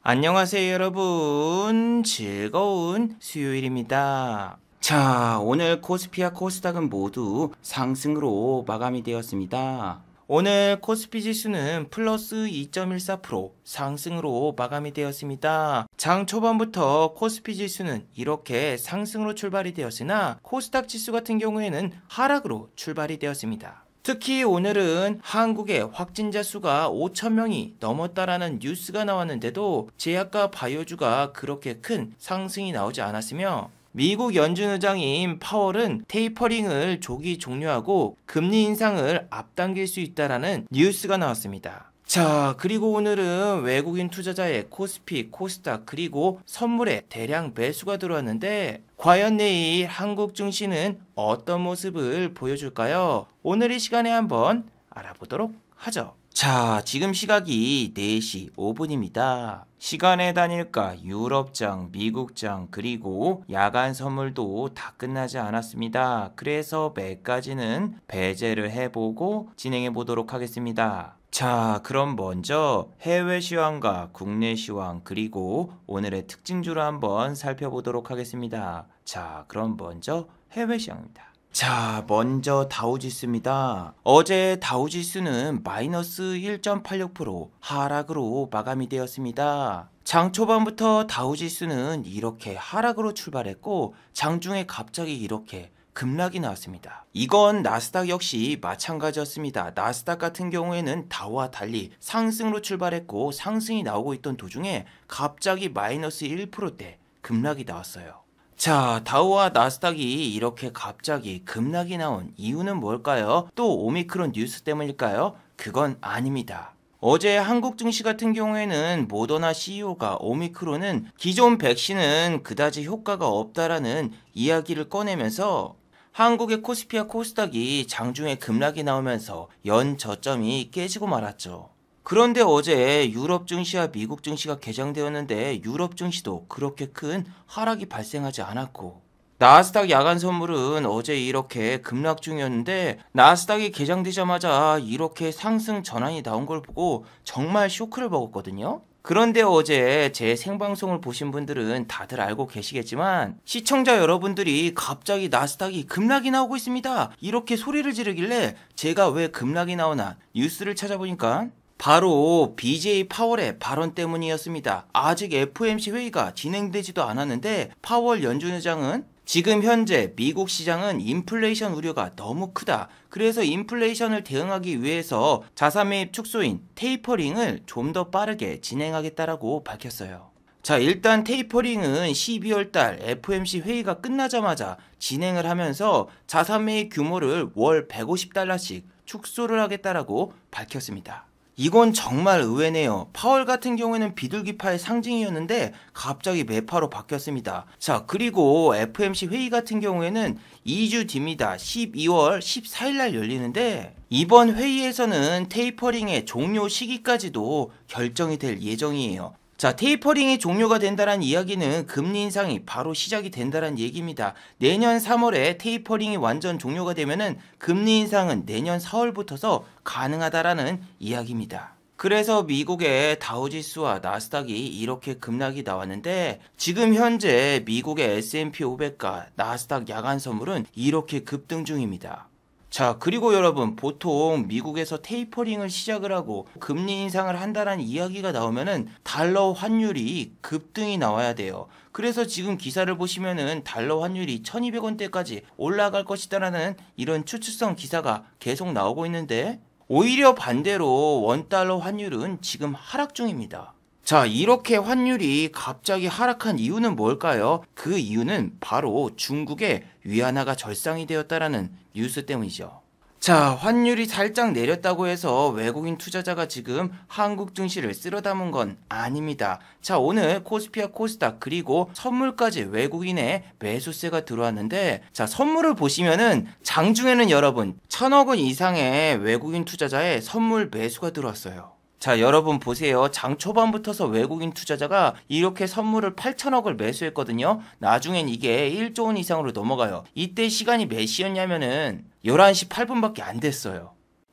안녕하세요 여러분, 즐거운 수요일입니다. 자, 오늘 코스피와 코스닥은 모두 상승으로 마감이 되었습니다. 오늘 코스피 지수는 플러스 2.14% 상승으로 마감이 되었습니다. 장 초반부터 코스피 지수는 이렇게 상승으로 출발이 되었으나 코스닥 지수 같은 경우에는 하락으로 출발이 되었습니다. 특히 오늘은 한국의 확진자 수가 5,000명이 넘었다라는 뉴스가 나왔는데도 제약과 바이오주가 그렇게 큰 상승이 나오지 않았으며, 미국 연준 의장인 파월은 테이퍼링을 조기 종료하고 금리 인상을 앞당길 수 있다라는 뉴스가 나왔습니다. 자, 그리고 오늘은 외국인 투자자의 코스피, 코스닥 그리고 선물에 대량 매수가 들어왔는데 과연 내일 한국 증시는 어떤 모습을 보여줄까요? 오늘 이 시간에 한번 알아보도록 하죠. 자, 지금 시각이 4시 5분입니다. 시간의 단일가 유럽장, 미국장 그리고 야간 선물도 다 끝나지 않았습니다. 그래서 매까지는 배제를 해보고 진행해 보도록 하겠습니다. 자, 그럼 먼저 해외 시황과 국내 시황 그리고 오늘의 특징주를 한번 살펴보도록 하겠습니다. 자, 그럼 먼저 해외 시황입니다. 자, 먼저 다우지수입니다. 어제 다우지수는 마이너스 1.86% 하락으로 마감이 되었습니다. 장 초반부터 다우지수는 이렇게 하락으로 출발했고 장중에 갑자기 이렇게 급락이 나왔습니다. 이건 나스닥 역시 마찬가지였습니다. 나스닥 같은 경우에는 다우와 달리 상승으로 출발했고 상승이 나오고 있던 도중에 갑자기 마이너스 1%대 급락이 나왔어요. 자, 다우와 나스닥이 이렇게 갑자기 급락이 나온 이유는 뭘까요? 또 오미크론 뉴스 때문일까요? 그건 아닙니다. 어제 한국 증시 같은 경우에는 모더나 CEO가 오미크론은 기존 백신은 그다지 효과가 없다라는 이야기를 꺼내면서 한국의 코스피와 코스닥이 장중에 급락이 나오면서 연 저점이 깨지고 말았죠. 그런데 어제 유럽 증시와 미국 증시가 개장되었는데 유럽 증시도 그렇게 큰 하락이 발생하지 않았고, 나스닥 야간 선물은 어제 이렇게 급락 중이었는데 나스닥이 개장되자마자 이렇게 상승 전환이 나온 걸 보고 정말 쇼크를 먹었거든요. 그런데 어제 제 생방송을 보신 분들은 다들 알고 계시겠지만 시청자 여러분들이 갑자기 나스닥이 급락이 나오고 있습니다 이렇게 소리를 지르길래 제가 왜 급락이 나오나 뉴스를 찾아보니까 바로 BJ 파월의 발언 때문이었습니다. 아직 FOMC 회의가 진행되지도 않았는데 파월 연준 의장은 지금 현재 미국 시장은 인플레이션 우려가 너무 크다. 그래서 인플레이션을 대응하기 위해서 자산 매입 축소인 테이퍼링을 좀 더 빠르게 진행하겠다라고 밝혔어요. 자, 일단 테이퍼링은 12월 달 FOMC 회의가 끝나자마자 진행을 하면서 자산 매입 규모를 월 150달러씩 축소를 하겠다라고 밝혔습니다. 이건 정말 의외네요. 파월 같은 경우에는 비둘기파의 상징이었는데 갑자기 매파로 바뀌었습니다. 자, 그리고 FOMC 회의 같은 경우에는 2주 뒤입니다. 12월 14일 날 열리는데 이번 회의에서는 테이퍼링의 종료 시기까지도 결정이 될 예정이에요. 자, 테이퍼링이 종료가 된다는 이야기는 금리 인상이 바로 시작이 된다는 얘기입니다. 내년 3월에 테이퍼링이 완전 종료가 되면은 금리 인상은 내년 4월부터서 가능하다라는 이야기입니다. 그래서 미국의 다우지수와 나스닥이 이렇게 급락이 나왔는데 지금 현재 미국의 S&P 500과 나스닥 야간 선물은 이렇게 급등 중입니다. 자, 그리고 여러분, 보통 미국에서 테이퍼링을 시작을 하고 금리 인상을 한다는 이야기가 나오면은 달러 환율이 급등이 나와야 돼요. 그래서 지금 기사를 보시면은 달러 환율이 1200원대까지 올라갈 것이다라는 이런 추측성 기사가 계속 나오고 있는데 오히려 반대로 원달러 환율은 지금 하락 중입니다. 자, 이렇게 환율이 갑자기 하락한 이유는 뭘까요? 그 이유는 바로 중국의 위안화가 절상이 되었다라는 뉴스 때문이죠. 자, 환율이 살짝 내렸다고 해서 외국인 투자자가 지금 한국 증시를 쓸어 담은 건 아닙니다. 자, 오늘 코스피와 코스닥 그리고 선물까지 외국인의 매수세가 들어왔는데, 자, 선물을 보시면은 장중에는 여러분 1,000억 원 이상의 외국인 투자자의 선물 매수가 들어왔어요. 자, 여러분 보세요. 장 초반부터서 외국인 투자자가 이렇게 선물을 8천억을 매수했거든요. 나중엔 이게 1조 원 이상으로 넘어가요. 이때 시간이 몇 시였냐면은 11시 8분밖에 안 됐어요.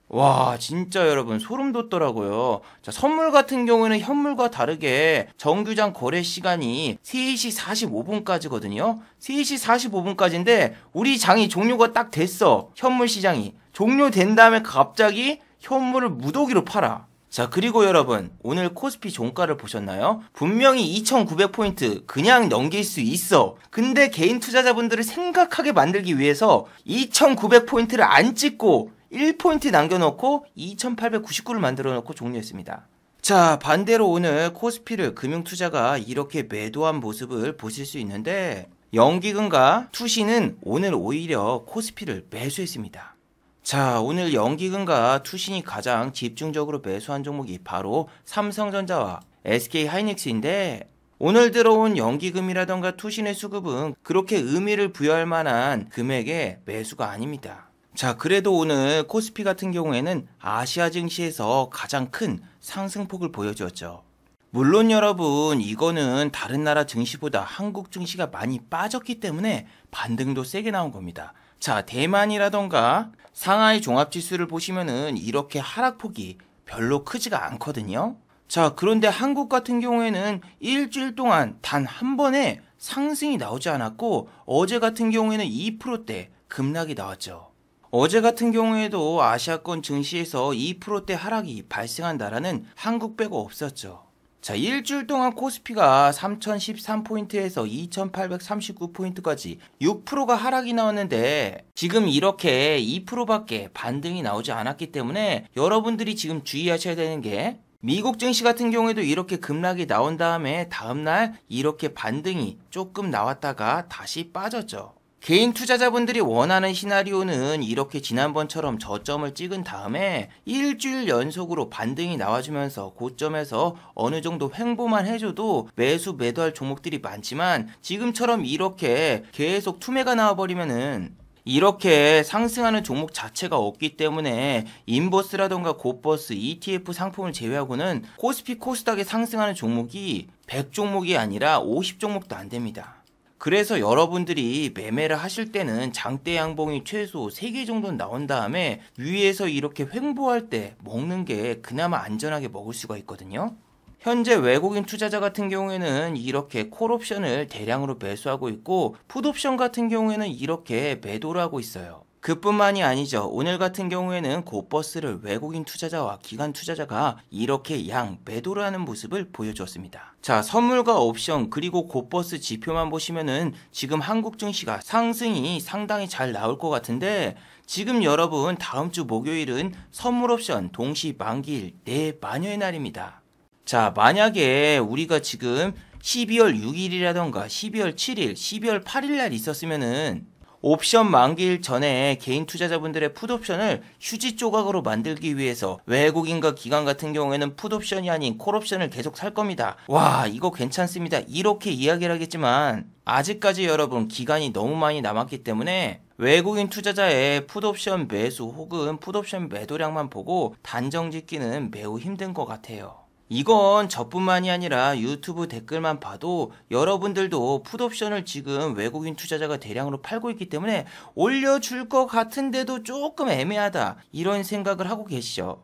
와, 진짜 여러분 소름 돋더라고요. 자, 선물 같은 경우에는 현물과 다르게 정규장 거래 시간이 3시 45분까지거든요. 3시 45분까지인데 우리 장이 종료가 딱 됐어. 현물 시장이. 종료된 다음에 갑자기 현물을 무더기로 팔아. 자, 그리고 여러분 오늘 코스피 종가를 보셨나요? 분명히 2900포인트 그냥 넘길 수 있어. 근데 개인 투자자분들을 생각하게 만들기 위해서 2900포인트를 안 찍고 1포인트 남겨놓고 2899를 만들어 놓고 종료했습니다. 자, 반대로 오늘 코스피를 금융투자가 이렇게 매도한 모습을 보실 수 있는데 연기금과 투신은 오늘 오히려 코스피를 매수했습니다. 자, 오늘 연기금과 투신이 가장 집중적으로 매수한 종목이 바로 삼성전자와 SK하이닉스인데 오늘 들어온 연기금이라던가 투신의 수급은 그렇게 의미를 부여할 만한 금액의 매수가 아닙니다. 자, 그래도 오늘 코스피 같은 경우에는 아시아 증시에서 가장 큰 상승폭을 보여주었죠. 물론 여러분 이거는 다른 나라 증시보다 한국 증시가 많이 빠졌기 때문에 반등도 세게 나온 겁니다. 자, 대만이라던가 상하이 종합지수를 보시면은 이렇게 하락폭이 별로 크지가 않거든요. 자, 그런데 한국 같은 경우에는 일주일 동안 단 한 번에 상승이 나오지 않았고 어제 같은 경우에는 2%대 급락이 나왔죠. 어제 같은 경우에도 아시아권 증시에서 2%대 하락이 발생한 나라는 한국 빼고 없었죠. 자, 일주일 동안 코스피가 3013포인트에서 2839포인트까지 6%가 하락이 나왔는데 지금 이렇게 2%밖에 반등이 나오지 않았기 때문에 여러분들이 지금 주의하셔야 되는 게 미국 증시 같은 경우에도 이렇게 급락이 나온 다음에 다음날 이렇게 반등이 조금 나왔다가 다시 빠졌죠. 개인 투자자분들이 원하는 시나리오는 이렇게 지난번처럼 저점을 찍은 다음에 일주일 연속으로 반등이 나와주면서 고점에서 어느 정도 횡보만 해줘도 매도할 종목들이 많지만 지금처럼 이렇게 계속 투매가 나와버리면은 이렇게 상승하는 종목 자체가 없기 때문에 인버스라던가 고버스, ETF 상품을 제외하고는 코스피 코스닥에 상승하는 종목이 100종목이 아니라 50종목도 안 됩니다. 그래서 여러분들이 매매를 하실 때는 장대 양봉이 최소 3개 정도는 나온 다음에 위에서 이렇게 횡보할 때 먹는 게 그나마 안전하게 먹을 수가 있거든요. 현재 외국인 투자자 같은 경우에는 이렇게 콜옵션을 대량으로 매수하고 있고 풋옵션 같은 경우에는 이렇게 매도를 하고 있어요. 그뿐만이 아니죠. 오늘 같은 경우에는 고버스를 외국인 투자자와 기관 투자자가 이렇게 양 매도를 하는 모습을 보여주었습니다. 자, 선물과 옵션 그리고 고버스 지표만 보시면은 지금 한국 증시가 상승이 상당히 잘 나올 것 같은데 지금 여러분 다음 주 목요일은 선물 옵션 동시 만기일 내마녀의 날입니다. 자, 만약에 우리가 지금 12월 6일이라던가 12월 7일, 12월 8일 날 있었으면은 옵션 만기일 전에 개인 투자자분들의 풋옵션을 휴지 조각으로 만들기 위해서 외국인과 기관 같은 경우에는 풋옵션이 아닌 콜옵션을 계속 살 겁니다. 와, 이거 괜찮습니다. 이렇게 이야기를 하겠지만 아직까지 여러분 기간이 너무 많이 남았기 때문에 외국인 투자자의 풋옵션 매수 혹은 풋옵션 매도량만 보고 단정 짓기는 매우 힘든 것 같아요. 이건 저뿐만이 아니라 유튜브 댓글만 봐도 여러분들도 풋옵션을 지금 외국인 투자자가 대량으로 팔고 있기 때문에 올려줄 것 같은데도 조금 애매하다 이런 생각을 하고 계시죠.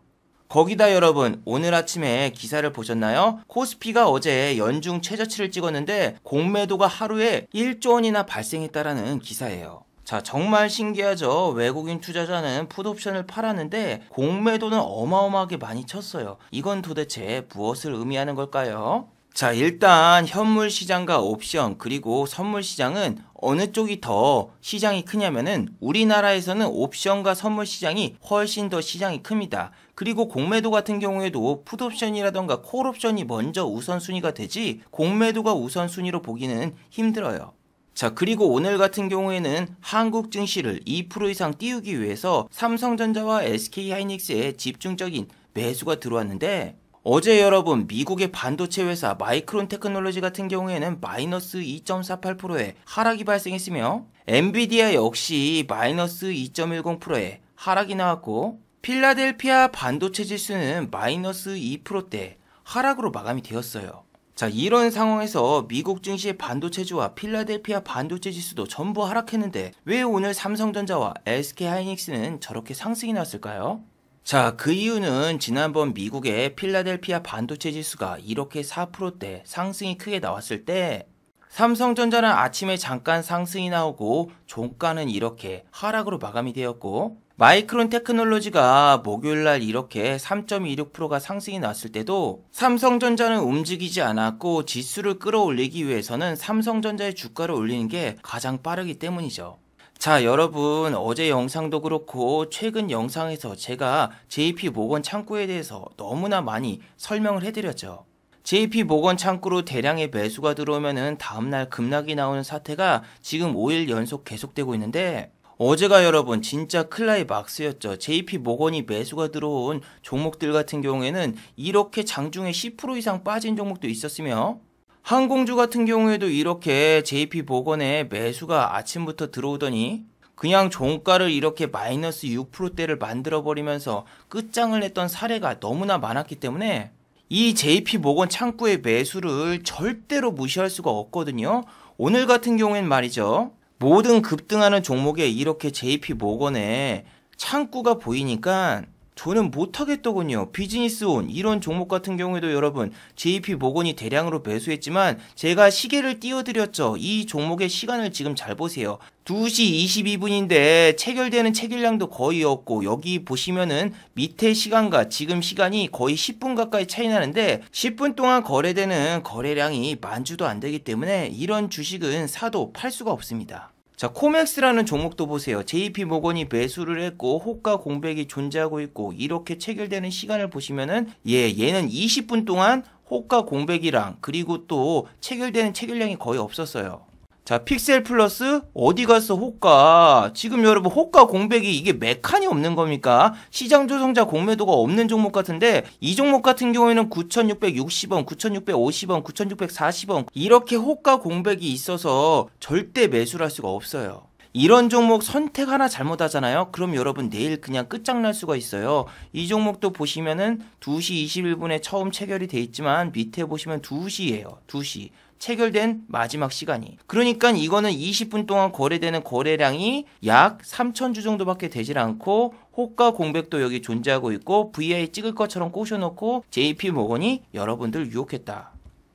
거기다 여러분 오늘 아침에 기사를 보셨나요? 코스피가 어제 연중 최저치를 찍었는데 공매도가 하루에 1조 원이나 발생했다라는 기사예요. 자, 정말 신기하죠. 외국인 투자자는 풋옵션을 팔았는데 공매도는 어마어마하게 많이 쳤어요. 이건 도대체 무엇을 의미하는 걸까요? 자, 일단 현물 시장과 옵션 그리고 선물 시장은 어느 쪽이 더 시장이 크냐면은 우리나라에서는 옵션과 선물 시장이 훨씬 더 시장이 큽니다. 그리고 공매도 같은 경우에도 풋옵션이라던가 콜옵션이 먼저 우선순위가 되지 공매도가 우선순위로 보기는 힘들어요. 자, 그리고 오늘 같은 경우에는 한국 증시를 2% 이상 띄우기 위해서 삼성전자와 SK하이닉스에 집중적인 매수가 들어왔는데 어제 여러분 미국의 반도체 회사 마이크론 테크놀로지 같은 경우에는 마이너스 2.48%의 하락이 발생했으며 엔비디아 역시 마이너스 2.10%의 하락이 나왔고 필라델피아 반도체 지수는 마이너스 2%대 하락으로 마감이 되었어요. 자, 이런 상황에서 미국 증시의 반도체주와 필라델피아 반도체 지수도 전부 하락했는데 왜 오늘 삼성전자와 SK하이닉스는 저렇게 상승이 났을까요? 자, 그 이유는 지난번 미국의 필라델피아 반도체 지수가 이렇게 4%대 상승이 크게 나왔을 때 삼성전자는 아침에 잠깐 상승이 나오고 종가는 이렇게 하락으로 마감이 되었고, 마이크론 테크놀로지가 목요일날 이렇게 3.26%가 상승이 났을 때도 삼성전자는 움직이지 않았고, 지수를 끌어올리기 위해서는 삼성전자의 주가를 올리는 게 가장 빠르기 때문이죠. 자, 여러분, 어제 영상도 그렇고 최근 영상에서 제가 JP모건 창구에 대해서 너무나 많이 설명을 해드렸죠. JP모건 창구로 대량의 매수가 들어오면은 다음날 급락이 나오는 사태가 지금 5일 연속 계속되고 있는데, 어제가 여러분 진짜 클라이막스였죠. JP모건이 매수가 들어온 종목들 같은 경우에는 이렇게 장중에 10% 이상 빠진 종목도 있었으며, 항공주 같은 경우에도 이렇게 JP모건에 매수가 아침부터 들어오더니 그냥 종가를 이렇게 마이너스 6%대를 만들어버리면서 끝장을 냈던 사례가 너무나 많았기 때문에 이 JP모건 창구의 매수를 절대로 무시할 수가 없거든요. 오늘 같은 경우엔 말이죠. 모든 급등하는 종목에 이렇게 JP모건에 창구가 보이니까 저는 못하겠더군요. 비즈니스온 이런 종목 같은 경우에도 여러분 JP모건이 대량으로 매수했지만 제가 시계를 띄워드렸죠. 이 종목의 시간을 지금 잘 보세요. 2시 22분인데 체결되는 체결량도 거의 없고, 여기 보시면은 밑에 시간과 지금 시간이 거의 10분 가까이 차이 나는데 10분 동안 거래되는 거래량이 만주도 안 되기 때문에 이런 주식은 사도 팔 수가 없습니다. 자, 코맥스라는 종목도 보세요. JP모건이 매수를 했고 호가 공백이 존재하고 있고, 이렇게 체결되는 시간을 보시면은 얘는 20분 동안 호가 공백이랑 그리고 또 체결되는 체결량이 거의 없었어요. 자, 픽셀플러스 어디 갔어 호가. 지금 여러분 호가 공백이 이게 메칸이 없는 겁니까? 시장 조성자 공매도가 없는 종목 같은데 이 종목 같은 경우에는 9,660원, 9,650원, 9,640원 이렇게 호가 공백이 있어서 절대 매수를 할 수가 없어요. 이런 종목 선택 하나 잘못하잖아요. 그럼 여러분 내일 그냥 끝장날 수가 있어요. 이 종목도 보시면은 2시 21분에 처음 체결이 돼 있지만 밑에 보시면 2시예요. 2시. 체결된 마지막 시간이. 그러니까 이거는 20분 동안 거래되는 거래량이 약 3,000주 정도밖에 되질 않고 호가 공백도 여기 존재하고 있고 VI 찍을 것처럼 꼬셔놓고 JP모건이 여러분들 유혹했다.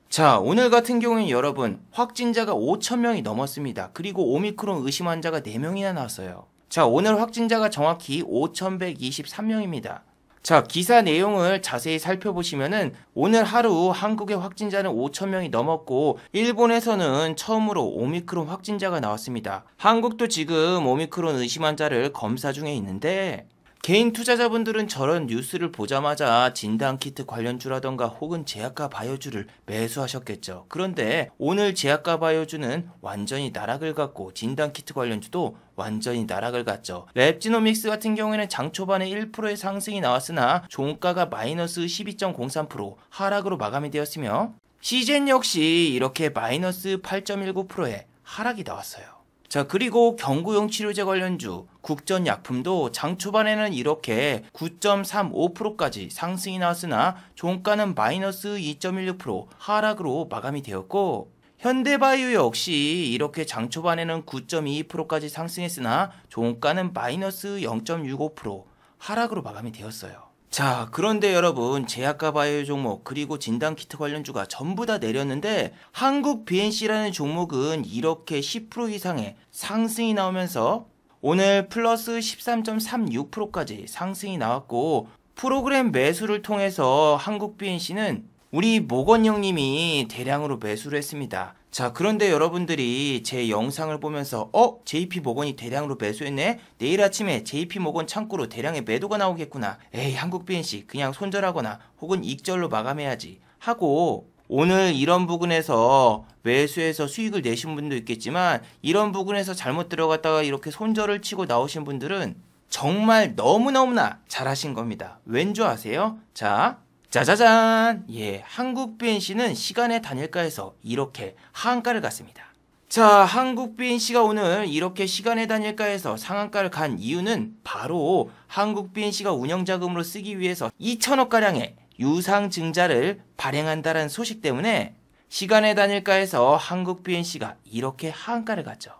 자, 오늘 같은 경우는 여러분 확진자가 5,000명이 넘었습니다. 그리고 오미크론 의심 환자가 4명이나 나왔어요. 자, 오늘 확진자가 정확히 5,123명입니다. 자, 기사 내용을 자세히 살펴보시면은 오늘 하루 한국의 확진자는 5,000명이 넘었고, 일본에서는 처음으로 오미크론 확진자가 나왔습니다. 한국도 지금 오미크론 의심 환자를 검사 중에 있는데, 개인 투자자분들은 저런 뉴스를 보자마자 진단키트 관련주라던가 혹은 제약과 바이오주를 매수하셨겠죠. 그런데 오늘 제약과 바이오주는 완전히 나락을 갔고 진단키트 관련주도 완전히 나락을 갔죠. 랩지노믹스 같은 경우에는 장 초반에 1%의 상승이 나왔으나 종가가 마이너스 12.03% 하락으로 마감이 되었으며, 시젠 역시 이렇게 마이너스 8.19%의 하락이 나왔어요. 자, 그리고 경구용 치료제 관련주 국전약품도 장 초반에는 이렇게 9.35%까지 상승이 나왔으나 종가는 마이너스 2.16% 하락으로 마감이 되었고, 현대바이오 역시 이렇게 장 초반에는 9.22%까지 상승했으나 종가는 마이너스 0.65% 하락으로 마감이 되었어요. 자, 그런데 여러분 제약과 바이오 종목 그리고 진단키트 관련주가 전부 다 내렸는데 한국 BNC라는 종목은 이렇게 10% 이상의 상승이 나오면서 오늘 플러스 13.36%까지 상승이 나왔고, 프로그램 매수를 통해서 한국 BNC는 우리 모건 형님이 대량으로 매수를 했습니다. 자, 그런데 여러분들이 제 영상을 보면서 JP모건이 대량으로 매수했네? 내일 아침에 JP모건 창구로 대량의 매도가 나오겠구나. 에이, 한국 BNC 그냥 손절하거나 혹은 익절로 마감해야지 하고, 오늘 이런 부분에서 매수해서 수익을 내신 분도 있겠지만 이런 부분에서 잘못 들어갔다가 이렇게 손절을 치고 나오신 분들은 정말 너무너무나 잘하신 겁니다. 왠 줄 아세요? 자, 짜자잔! 예, 한국 BNC는 시간의 단일가에서 이렇게 하한가를 갔습니다. 자, 한국 BNC가 오늘 이렇게 시간의 단일가에서 상한가를 간 이유는 바로 한국 BNC가 운영자금으로 쓰기 위해서 2,000억가량의 유상증자를 발행한다는 소식 때문에 시간의 단일가에서 한국 BNC가 이렇게 하한가를 갔죠.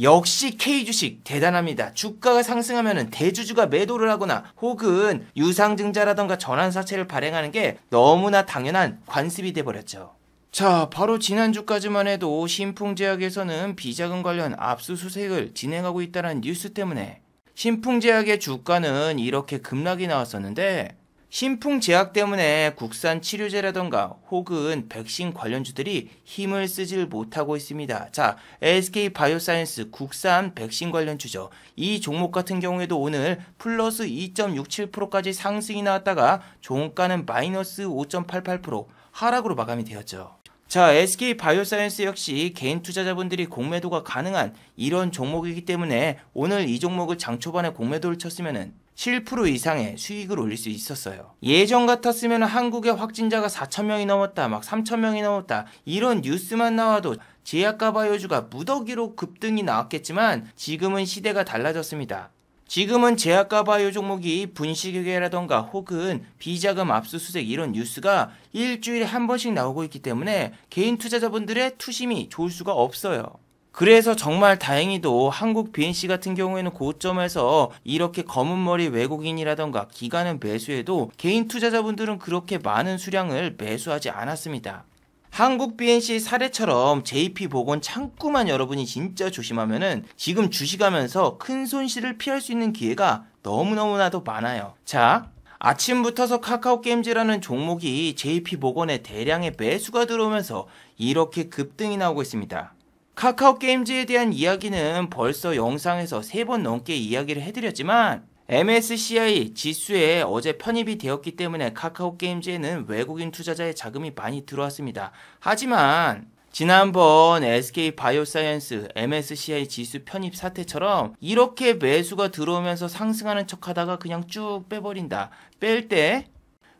역시 K주식 대단합니다. 주가가 상승하면 대주주가 매도를 하거나 혹은 유상증자라던가 전환사채를 발행하는 게 너무나 당연한 관습이 돼버렸죠. 자, 바로 지난주까지만 해도 신풍제약에서는 비자금 관련 압수수색을 진행하고 있다는 뉴스 때문에 신풍제약의 주가는 이렇게 급락이 나왔었는데, 신풍제약 때문에 국산 치료제라던가 혹은 백신 관련주들이 힘을 쓰질 못하고 있습니다. 자, SK바이오사이언스 국산 백신 관련주죠. 이 종목 같은 경우에도 오늘 플러스 2.67%까지 상승이 나왔다가 종가는 마이너스 5.88% 하락으로 마감이 되었죠. 자, SK바이오사이언스 역시 개인 투자자분들이 공매도가 가능한 이런 종목이기 때문에 오늘 이 종목을 장 초반에 공매도를 쳤으면은 7% 이상의 수익을 올릴 수 있었어요. 예전 같았으면 한국의 확진자가 4,000명이 넘었다, 막 3,000명이 넘었다, 이런 뉴스만 나와도 제약과 바이오주가 무더기로 급등이 나왔겠지만 지금은 시대가 달라졌습니다. 지금은 제약과 바이오 종목이 분식회계라던가 혹은 비자금 압수수색 이런 뉴스가 일주일에 한 번씩 나오고 있기 때문에 개인 투자자분들의 투심이 좋을 수가 없어요. 그래서 정말 다행히도 한국 BNC 같은 경우에는 고점에서 이렇게 검은머리 외국인이라던가 기관은 매수해도 개인 투자자분들은 그렇게 많은 수량을 매수하지 않았습니다. 한국 BNC 사례처럼 JP보건 창구만 여러분이 진짜 조심하면은 지금 주식하면서 큰 손실을 피할 수 있는 기회가 너무너무나도 많아요. 자, 아침부터서 카카오게임즈라는 종목이 JP보건에 대량의 매수가 들어오면서 이렇게 급등이 나오고 있습니다. 카카오게임즈에 대한 이야기는 벌써 영상에서 3번 넘게 이야기를 해드렸지만 MSCI 지수에 어제 편입이 되었기 때문에 카카오게임즈에는 외국인 투자자의 자금이 많이 들어왔습니다. 하지만 지난번 SK바이오사이언스 MSCI 지수 편입 사태처럼 이렇게 매수가 들어오면서 상승하는 척하다가 그냥 쭉 빼버린다. 뺄 때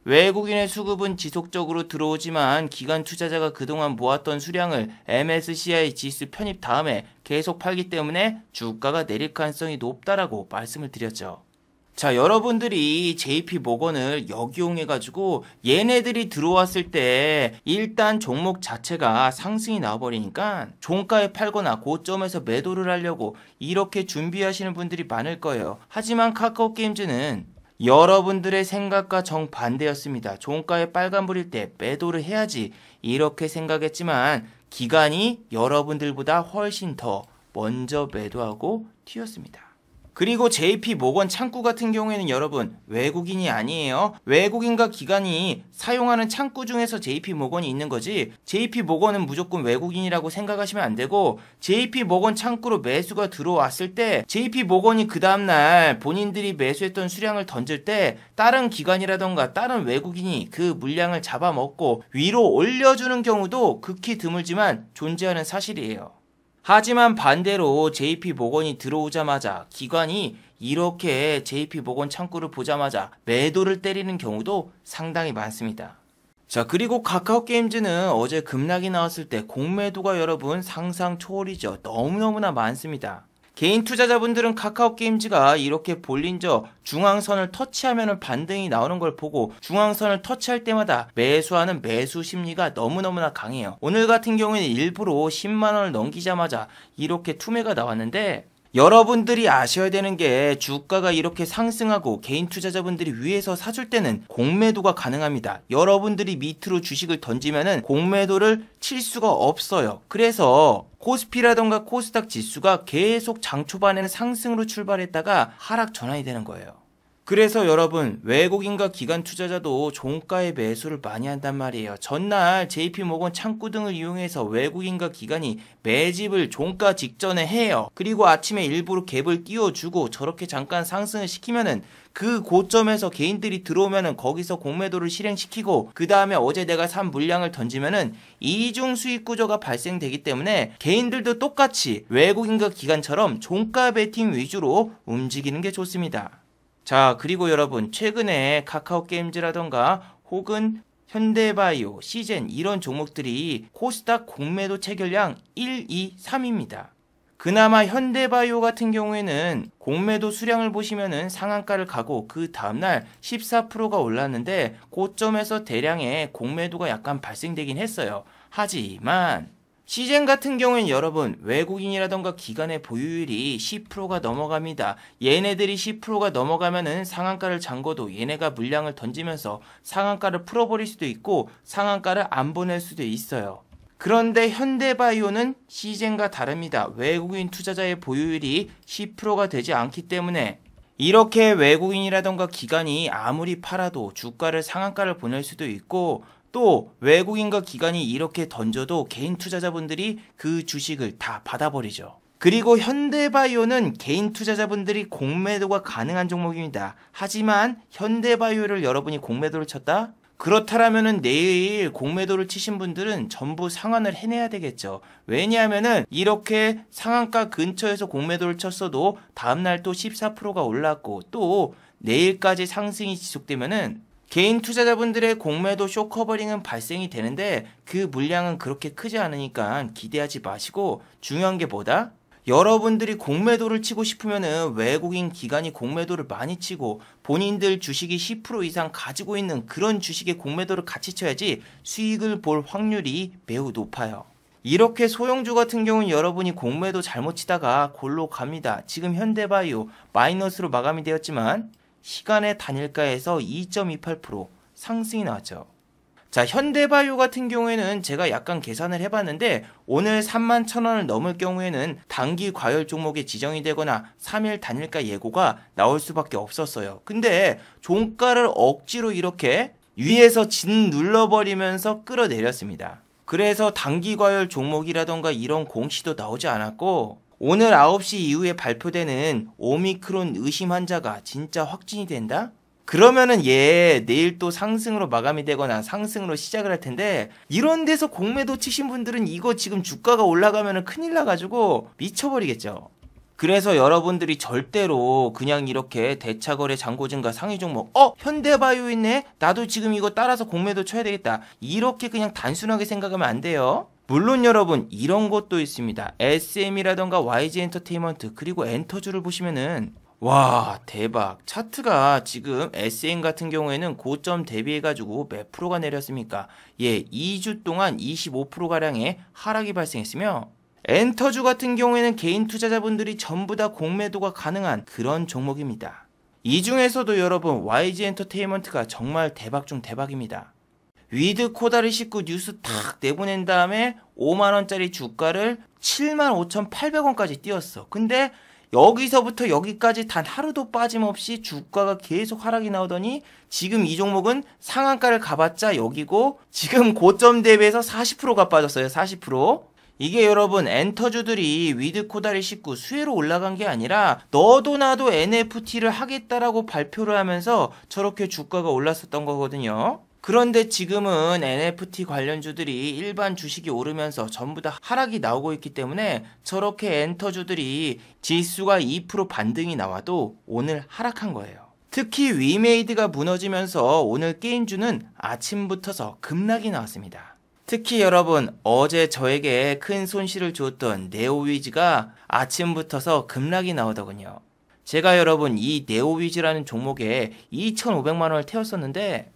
외국인의 수급은 지속적으로 들어오지만 기관 투자자가 그동안 모았던 수량을 MSCI 지수 편입 다음에 계속 팔기 때문에 주가가 내릴 가능성이 높다라고 말씀을 드렸죠. 자, 여러분들이 JP모건을 역이용해가지고 얘네들이 들어왔을 때 일단 종목 자체가 상승이 나와버리니까 종가에 팔거나 고점에서 매도를 하려고 이렇게 준비하시는 분들이 많을 거예요. 하지만 카카오게임즈는 여러분들의 생각과 정반대였습니다. 종가에 빨간불일 때 매도를 해야지 이렇게 생각했지만 기관이 여러분들보다 훨씬 더 먼저 매도하고 튀었습니다. 그리고 JP모건 창구 같은 경우에는 여러분 외국인이 아니에요. 외국인과 기관이 사용하는 창구 중에서 JP모건이 있는 거지 JP모건은 무조건 외국인이라고 생각하시면 안 되고 JP모건 창구로 매수가 들어왔을 때 JP모건이 그 다음날 본인들이 매수했던 수량을 던질 때 다른 기관이라던가 다른 외국인이 그 물량을 잡아먹고 위로 올려주는 경우도 극히 드물지만 존재하는 사실이에요. 하지만 반대로 JP모건이 들어오자마자 기관이 이렇게 JP모건 창구를 보자마자 매도를 때리는 경우도 상당히 많습니다. 자, 그리고 카카오게임즈는 어제 급락이 나왔을 때 공매도가 여러분 상상 초월이죠. 너무너무나 많습니다. 개인 투자자분들은 카카오게임즈가 이렇게 볼린저 중앙선을 터치하면 반등이 나오는 걸 보고 중앙선을 터치할 때마다 매수하는 매수 심리가 너무너무나 강해요. 오늘 같은 경우에는 일부러 10만원을 넘기자마자 이렇게 투매가 나왔는데 여러분들이 아셔야 되는 게 주가가 이렇게 상승하고 개인 투자자분들이 위에서 사줄 때는 공매도가 가능합니다. 여러분들이 밑으로 주식을 던지면은 공매도를 칠 수가 없어요. 그래서 코스피라던가 코스닥 지수가 계속 장 초반에는 상승으로 출발했다가 하락 전환이 되는 거예요. 그래서 여러분 외국인과 기관 투자자도 종가에 매수를 많이 한단 말이에요. 전날 JP모건 창구 등을 이용해서 외국인과 기관이 매집을 종가 직전에 해요. 그리고 아침에 일부러 갭을 띄워주고 저렇게 잠깐 상승을 시키면은 그 고점에서 개인들이 들어오면은 거기서 공매도를 실행시키고 그 다음에 어제 내가 산 물량을 던지면은 이중 수익 구조가 발생되기 때문에 개인들도 똑같이 외국인과 기관처럼 종가 베팅 위주로 움직이는 게 좋습니다. 자, 그리고 여러분 최근에 카카오게임즈라던가 혹은 현대바이오, 시젠 이런 종목들이 코스닥 공매도 체결량 1, 2, 3입니다. 그나마 현대바이오 같은 경우에는 공매도 수량을 보시면은 상한가를 가고 그 다음날 14%가 올랐는데 고점에서 대량의 공매도가 약간 발생되긴 했어요. 하지만 시젠 같은 경우엔 여러분 외국인이라던가 기관의 보유율이 10%가 넘어갑니다. 얘네들이 10%가 넘어가면은 상한가를 잠궈도 얘네가 물량을 던지면서 상한가를 풀어버릴 수도 있고 상한가를 안 보낼 수도 있어요. 그런데 현대바이오는 시젠과 다릅니다. 외국인 투자자의 보유율이 10%가 되지 않기 때문에 이렇게 외국인이라던가 기관이 아무리 팔아도 주가를 상한가를 보낼 수도 있고 또 외국인과 기관이 이렇게 던져도 개인 투자자분들이 그 주식을 다 받아버리죠. 그리고 현대바이오는 개인 투자자분들이 공매도가 가능한 종목입니다. 하지만 현대바이오를 여러분이 공매도를 쳤다? 그렇다라면은 내일 공매도를 치신 분들은 전부 상환을 해내야 되겠죠. 왜냐하면은 이렇게 상한가 근처에서 공매도를 쳤어도 다음날 또 14%가 올랐고 또 내일까지 상승이 지속되면은 개인 투자자분들의 공매도 쇼커버링은 발생이 되는데 그 물량은 그렇게 크지 않으니까 기대하지 마시고 중요한 게 뭐다? 여러분들이 공매도를 치고 싶으면은 외국인 기관이 공매도를 많이 치고 본인들 주식이 10% 이상 가지고 있는 그런 주식의 공매도를 같이 쳐야지 수익을 볼 확률이 매우 높아요. 이렇게 소형주 같은 경우는 여러분이 공매도 잘못 치다가 골로 갑니다. 지금 현대바이오 마이너스로 마감이 되었지만 시간의 단일가에서 2.28% 상승이 나왔죠. 자, 현대바이오 같은 경우에는 제가 약간 계산을 해봤는데 오늘 31,000원을 넘을 경우에는 단기 과열 종목에 지정이 되거나 3일 단일가 예고가 나올 수밖에 없었어요. 근데 종가를 억지로 이렇게 위에서 진 눌러버리면서 끌어내렸습니다. 그래서 단기 과열 종목이라던가 이런 공시도 나오지 않았고 오늘 9시 이후에 발표되는 오미크론 의심 환자가 진짜 확진이 된다? 그러면은 얘 내일 또 상승으로 마감이 되거나 상승으로 시작을 할 텐데 이런 데서 공매도 치신 분들은 이거 지금 주가가 올라가면은 큰일 나가지고 미쳐버리겠죠. 그래서 여러분들이 절대로 그냥 이렇게 대차거래 잔고증가 상위 종목 현대바이오 있네? 나도 지금 이거 따라서 공매도 쳐야 되겠다. 이렇게 그냥 단순하게 생각하면 안 돼요. 물론 여러분 이런 것도 있습니다. SM이라던가 YG엔터테인먼트 그리고 엔터주를 보시면은 와 대박 차트가 지금 SM 같은 경우에는 고점 대비해가지고 몇 프로가 내렸습니까? 예 2주 동안 25%가량의 하락이 발생했으며 엔터주 같은 경우에는 개인 투자자분들이 전부 다 공매도가 가능한 그런 종목입니다. 이 중에서도 여러분 YG엔터테인먼트가 정말 대박 중 대박입니다. 위드 코다리 19 뉴스 탁 내보낸 다음에 5만원짜리 주가를 75,800원까지 띄웠어. 근데 여기서부터 여기까지 단 하루도 빠짐없이 주가가 계속 하락이 나오더니 지금 이 종목은 상한가를 가봤자 여기고 지금 고점 대비해서 40%가 빠졌어요. 40%. 이게 여러분 엔터주들이 위드 코다리 19 수혜로 올라간 게 아니라 너도 나도 NFT를 하겠다라고 발표를 하면서 저렇게 주가가 올랐었던 거거든요. 그런데 지금은 NFT 관련주들이 일반 주식이 오르면서 전부 다 하락이 나오고 있기 때문에 저렇게 엔터주들이 지수가 2% 반등이 나와도 오늘 하락한 거예요. 특히 위메이드가 무너지면서 오늘 게임주는 아침부터서 급락이 나왔습니다. 특히 여러분 어제 저에게 큰 손실을 주었던 네오위즈가 아침부터서 급락이 나오더군요. 제가 여러분 이 네오위즈라는 종목에 2,500만원을 태웠었는데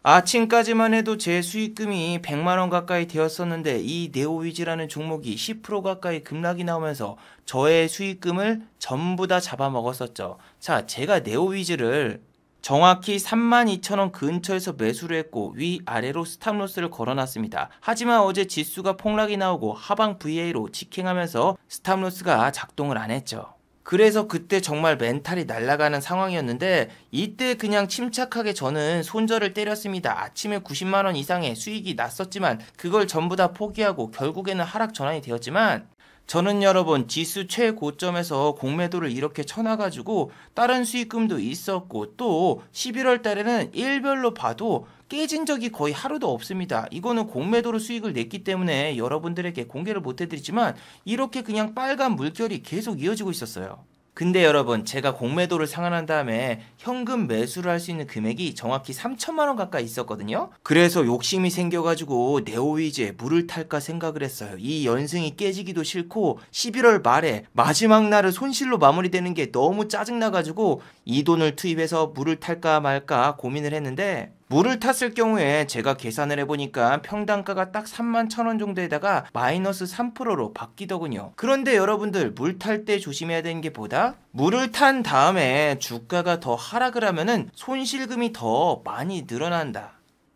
아침까지만 해도 제 수익금이 100만원 가까이 되었었는데 이 네오위즈라는 종목이 10% 가까이 급락이 나오면서 저의 수익금을 전부 다 잡아먹었었죠. 자, 제가 네오위즈를 정확히 32,000원 근처에서 매수를 했고 위아래로 스탑로스를 걸어놨습니다. 하지만 어제 지수가 폭락이 나오고 하방 VA로 직행하면서 스탑로스가 작동을 안 했죠. 그래서 그때 정말 멘탈이 날아가는 상황이었는데 이때 그냥 침착하게 저는 손절을 때렸습니다. 아침에 90만원 이상의 수익이 났었지만 그걸 전부 다 포기하고 결국에는 하락 전환이 되었지만 저는 여러분 지수 최고점에서 공매도를 이렇게 쳐놔가지고 다른 수익금도 있었고 또 11월 달에는 일별로 봐도 깨진 적이 거의 하루도 없습니다. 이거는 공매도로 수익을 냈기 때문에 여러분들에게 공개를 못해드리지만 이렇게 그냥 빨간 물결이 계속 이어지고 있었어요. 근데 여러분 제가 공매도를 상환한 다음에 현금 매수를 할 수 있는 금액이 정확히 3천만원 가까이 있었거든요. 그래서 욕심이 생겨가지고 네오위즈에 물을 탈까 생각을 했어요. 이 연승이 깨지기도 싫고 11월 말에 마지막 날을 손실로 마무리되는 게 너무 짜증나가지고 이 돈을 투입해서 물을 탈까 말까 고민을 했는데 물을 탔을 경우에 제가 계산을 해보니까 평당가가 딱 31,000원 정도에다가 마이너스 3%로 바뀌더군요. 그런데 여러분들 물 탈 때 조심해야 되는 게 뭐다? 물을 탄 다음에 주가가 더 하락을 하면은 손실금이 더 많이 늘어난다.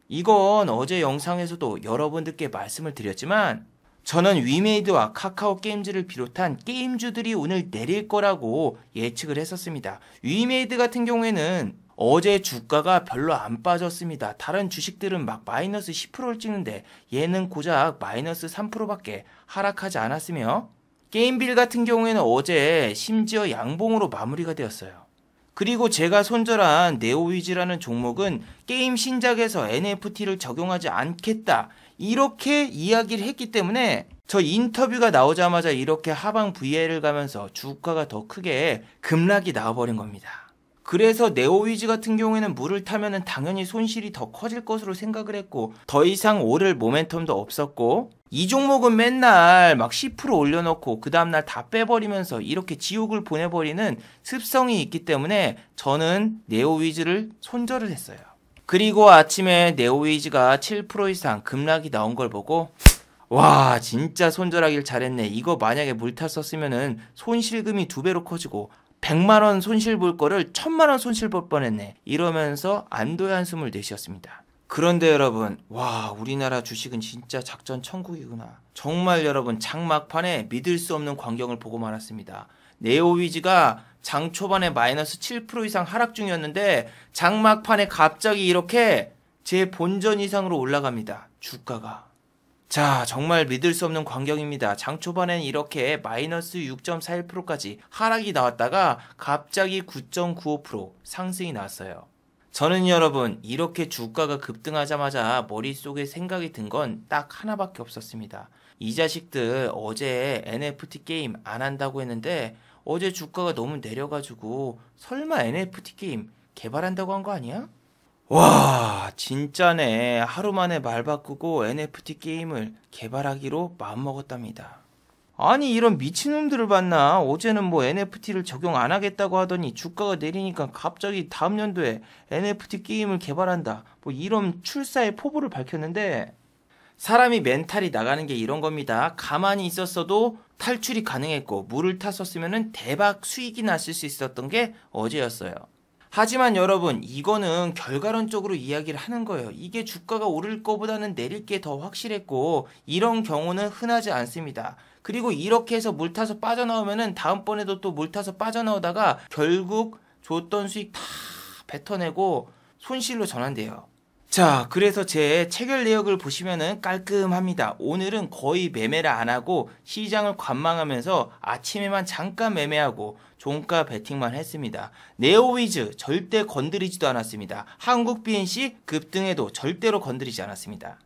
이건 어제 영상에서도 여러분들께 말씀을 드렸지만 저는 위메이드와 카카오 게임즈를 비롯한 게임주들이 오늘 내릴 거라고 예측을 했었습니다. 위메이드 같은 경우에는 어제 주가가 별로 안 빠졌습니다. 다른 주식들은 막 마이너스 10%를 찍는데 얘는 고작 마이너스 3%밖에 하락하지 않았으며 게임빌 같은 경우에는 어제 심지어 양봉으로 마무리가 되었어요. 그리고 제가 손절한 네오위즈라는 종목은 게임 신작에서 NFT를 적용하지 않겠다 이렇게 이야기를 했기 때문에 저 인터뷰가 나오자마자 이렇게 하방 VI를 가면서 주가가 더 크게 급락이 나와버린 겁니다. 그래서 네오위즈 같은 경우에는 물을 타면은 당연히 손실이 더 커질 것으로 생각을 했고 더 이상 오를 모멘텀도 없었고 이 종목은 맨날 막 10% 올려놓고 그 다음날 다 빼버리면서 이렇게 지옥을 보내버리는 습성이 있기 때문에 저는 네오위즈를 손절을 했어요. 그리고 아침에 네오위즈가 7% 이상 급락이 나온 걸 보고 와 진짜 손절하길 잘했네. 이거 만약에 물 탔었으면은 손실금이 2배로 커지고 100만원 손실 볼 거를 1000만원 손실 볼 뻔했네. 이러면서 안도의 한숨을 내쉬었습니다. 그런데 여러분, 와 우리나라 주식은 진짜 작전 천국이구나. 정말 여러분 장막판에 믿을 수 없는 광경을 보고 말았습니다. 네오위즈가 장 초반에 마이너스 7% 이상 하락 중이었는데 장막판에 갑자기 이렇게 제 본전 이상으로 올라갑니다. 주가가. 자 정말 믿을 수 없는 광경입니다. 장 초반엔 이렇게 마이너스 6.41%까지 하락이 나왔다가 갑자기 9.95% 상승이 나왔어요. 저는 여러분 이렇게 주가가 급등하자마자 머릿속에 생각이 든 건 딱 하나밖에 없었습니다. 이 자식들 어제 NFT 게임 안 한다고 했는데 어제 주가가 너무 내려가지고 설마 NFT 게임 개발한다고 한 거 아니야? 와 진짜네. 하루 만에 말 바꾸고 NFT 게임을 개발하기로 마음먹었답니다. 아니 이런 미친놈들을 봤나? 어제는 뭐 NFT를 적용 안 하겠다고 하더니 주가가 내리니까 갑자기 다음 연도에 NFT 게임을 개발한다. 뭐 이런 출사의 포부를 밝혔는데 사람이 멘탈이 나가는 게 이런 겁니다. 가만히 있었어도 탈출이 가능했고 물을 탔었으면 대박 수익이 났을 수 있었던 게 어제였어요. 하지만 여러분 이거는 결과론적으로 이야기를 하는 거예요. 이게 주가가 오를 거보다는 내릴 게 더 확실했고 이런 경우는 흔하지 않습니다. 그리고 이렇게 해서 물 타서 빠져나오면은 다음번에도 또 물 타서 빠져나오다가 결국 줬던 수익 다 뱉어내고 손실로 전환돼요. 자 그래서 제 체결 내역을 보시면은 깔끔합니다. 오늘은 거의 매매를 안 하고 시장을 관망하면서 아침에만 잠깐 매매하고 종가 베팅만 했습니다. 네오위즈 절대 건드리지도 않았습니다. 한국 BNC 급등에도 절대로 건드리지 않았습니다.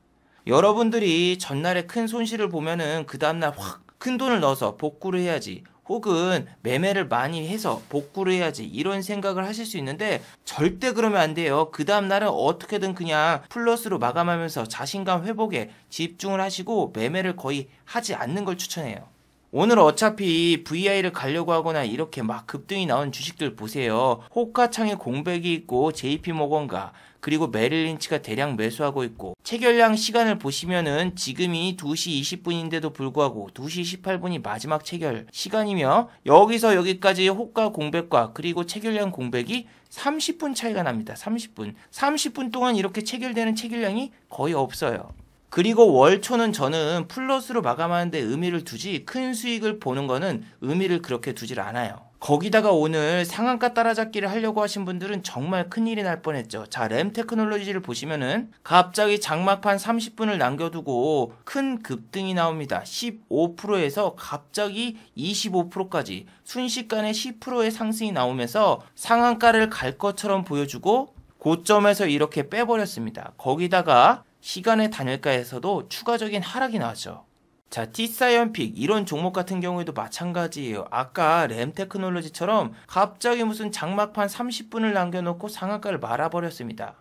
여러분들이 전날에 큰 손실을 보면은 그 다음날 확 큰 돈을 넣어서 복구를 해야지 혹은 매매를 많이 해서 복구를 해야지 이런 생각을 하실 수 있는데 절대 그러면 안 돼요. 그 다음날은 어떻게든 그냥 플러스로 마감하면서 자신감 회복에 집중을 하시고 매매를 거의 하지 않는 걸 추천해요. 오늘 어차피 VI를 가려고 하거나 이렇게 막 급등이 나온 주식들 보세요. 호가창에 공백이 있고 JP모건가 그리고 메릴린치가 대량 매수하고 있고 체결량 시간을 보시면은 지금이 2시 20분인데도 불구하고 2시 18분이 마지막 체결 시간이며 여기서 여기까지 호가 공백과 그리고 체결량 공백이 30분 차이가 납니다. 30분 동안 이렇게 체결되는 체결량이 거의 없어요. 그리고 월초는 저는 플러스로 마감하는데 의미를 두지 큰 수익을 보는 거는 의미를 그렇게 두질 않아요. 거기다가 오늘 상한가 따라잡기를 하려고 하신 분들은 정말 큰일이 날 뻔했죠. 자, 램테크놀로지를 보시면은 갑자기 장막판 30분을 남겨두고 큰 급등이 나옵니다. 15%에서 갑자기 25%까지 순식간에 10%의 상승이 나오면서 상한가를 갈 것처럼 보여주고 고점에서 이렇게 빼버렸습니다. 거기다가 시간의 단일가에서도 추가적인 하락이 나왔죠. 자, T사이언픽 이런 종목 같은 경우에도 마찬가지예요. 아까 램테크놀로지처럼 갑자기 무슨 장막판 30분을 남겨놓고 상한가를 말아버렸습니다.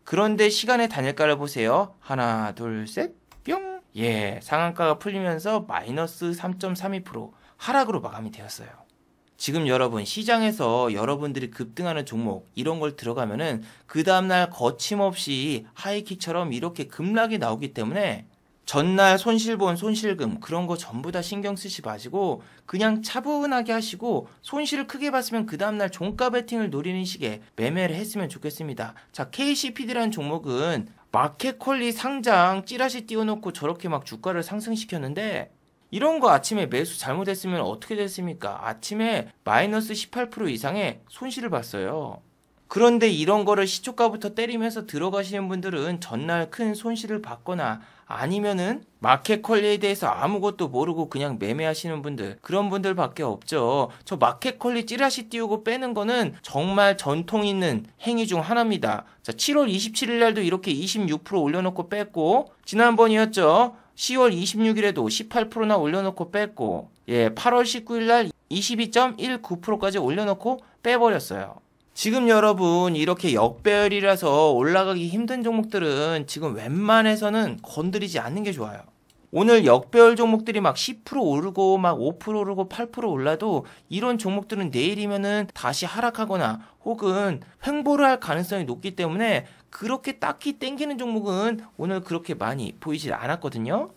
그런데 시간의 단일가를 보세요. 하나, 둘, 셋, 뿅! 예, 상한가가 풀리면서 마이너스 3.32% 하락으로 마감이 되었어요. 지금 여러분 시장에서 여러분들이 급등하는 종목 이런 걸 들어가면은 그 다음날 거침없이 하이킥처럼 이렇게 급락이 나오기 때문에 전날 손실본 손실금 그런 거 전부 다 신경 쓰지 마시고 그냥 차분하게 하시고 손실을 크게 봤으면 그 다음날 종가 베팅을 노리는 식의 매매를 했으면 좋겠습니다. 자, KCPD라는 종목은 마켓컬리 상장 찌라시 띄워놓고 저렇게 막 주가를 상승시켰는데 이런 거 아침에 매수 잘못했으면 어떻게 됐습니까? 아침에 마이너스 18% 이상의 손실을 봤어요. 그런데 이런 거를 시초가부터 때리면서 들어가시는 분들은 전날 큰 손실을 받거나 아니면은 마켓컬리에 대해서 아무것도 모르고 그냥 매매하시는 분들, 그런 분들밖에 없죠. 저 마켓컬리 찌라시 띄우고 빼는 거는 정말 전통 있는 행위 중 하나입니다. 자, 7월 27일 날도 이렇게 26% 올려놓고 뺐고, 지난번이었죠. 10월 26일에도 18%나 올려놓고 뺐고, 8월 19일 날 22.19%까지 올려놓고 빼버렸어요. 지금 여러분 이렇게 역배열이라서 올라가기 힘든 종목들은 지금 웬만해서는 건드리지 않는 게 좋아요. 오늘 역배열 종목들이 막 10% 오르고 막 5% 오르고 8% 올라도 이런 종목들은 내일이면은 다시 하락하거나 혹은 횡보를 할 가능성이 높기 때문에 그렇게 딱히 땡기는 종목은 오늘 그렇게 많이 보이질 않았거든요.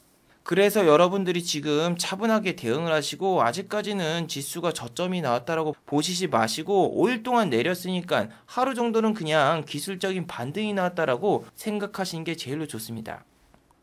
그래서 여러분들이 지금 차분하게 대응을 하시고 아직까지는 지수가 저점이 나왔다라고 보시지 마시고 5일 동안 내렸으니까 하루 정도는 그냥 기술적인 반등이 나왔다라고 생각하시는 게 제일로 좋습니다.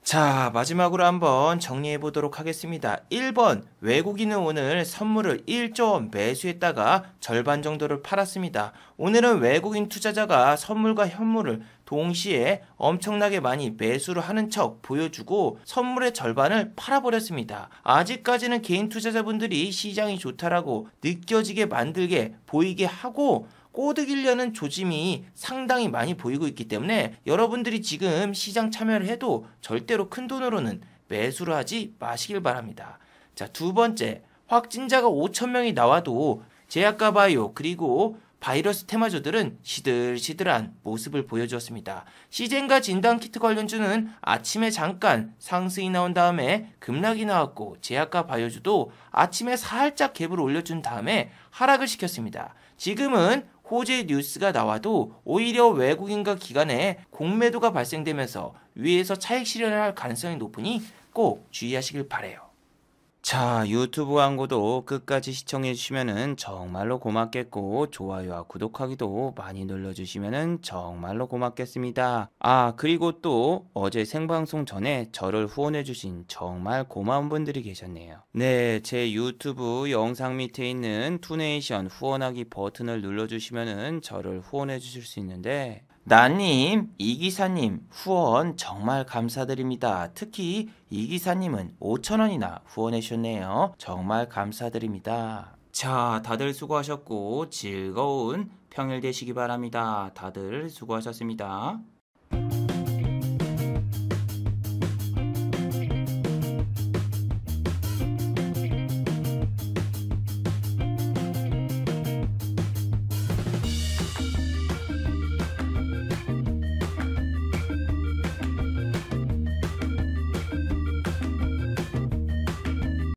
자, 마지막으로 한번 정리해 보도록 하겠습니다. 1번, 외국인은 오늘 선물을 1조 원 매수했다가 절반 정도를 팔았습니다. 오늘은 외국인 투자자가 선물과 현물을 동시에 엄청나게 많이 매수를 하는 척 보여주고 선물의 절반을 팔아버렸습니다. 아직까지는 개인 투자자분들이 시장이 좋다라고 느껴지게 만들게 보이게 하고 꼬드기려는 조짐이 상당히 많이 보이고 있기 때문에 여러분들이 지금 시장 참여를 해도 절대로 큰 돈으로는 매수를 하지 마시길 바랍니다. 자, 두 번째, 확진자가 5,000명이 나와도 제약과 바이오 그리고 바이러스 테마주들은 시들시들한 모습을 보여주었습니다. 시젠과 진단키트 관련주는 아침에 잠깐 상승이 나온 다음에 급락이 나왔고 제약과 바이오주도 아침에 살짝 갭을 올려준 다음에 하락을 시켰습니다. 지금은 호재 뉴스가 나와도 오히려 외국인과 기관에 공매도가 발생되면서 위에서 차익 실현을 할 가능성이 높으니 꼭 주의하시길 바래요. 자, 유튜브 광고도 끝까지 시청해 주시면 정말로 고맙겠고 좋아요와 구독하기도 많이 눌러주시면 정말로 고맙겠습니다. 아, 그리고 또 어제 생방송 전에 저를 후원해 주신 정말 고마운 분들이 계셨네요. 네, 제 유튜브 영상 밑에 있는 투네이션 후원하기 버튼을 눌러주시면 저를 후원해 주실 수 있는데 나님, 이기사님 후원 정말 감사드립니다. 특히 이기사님은 5,000원이나 후원해 주셨네요. 정말 감사드립니다. 자, 다들 수고하셨고 즐거운 평일 되시기 바랍니다. 다들 수고하셨습니다.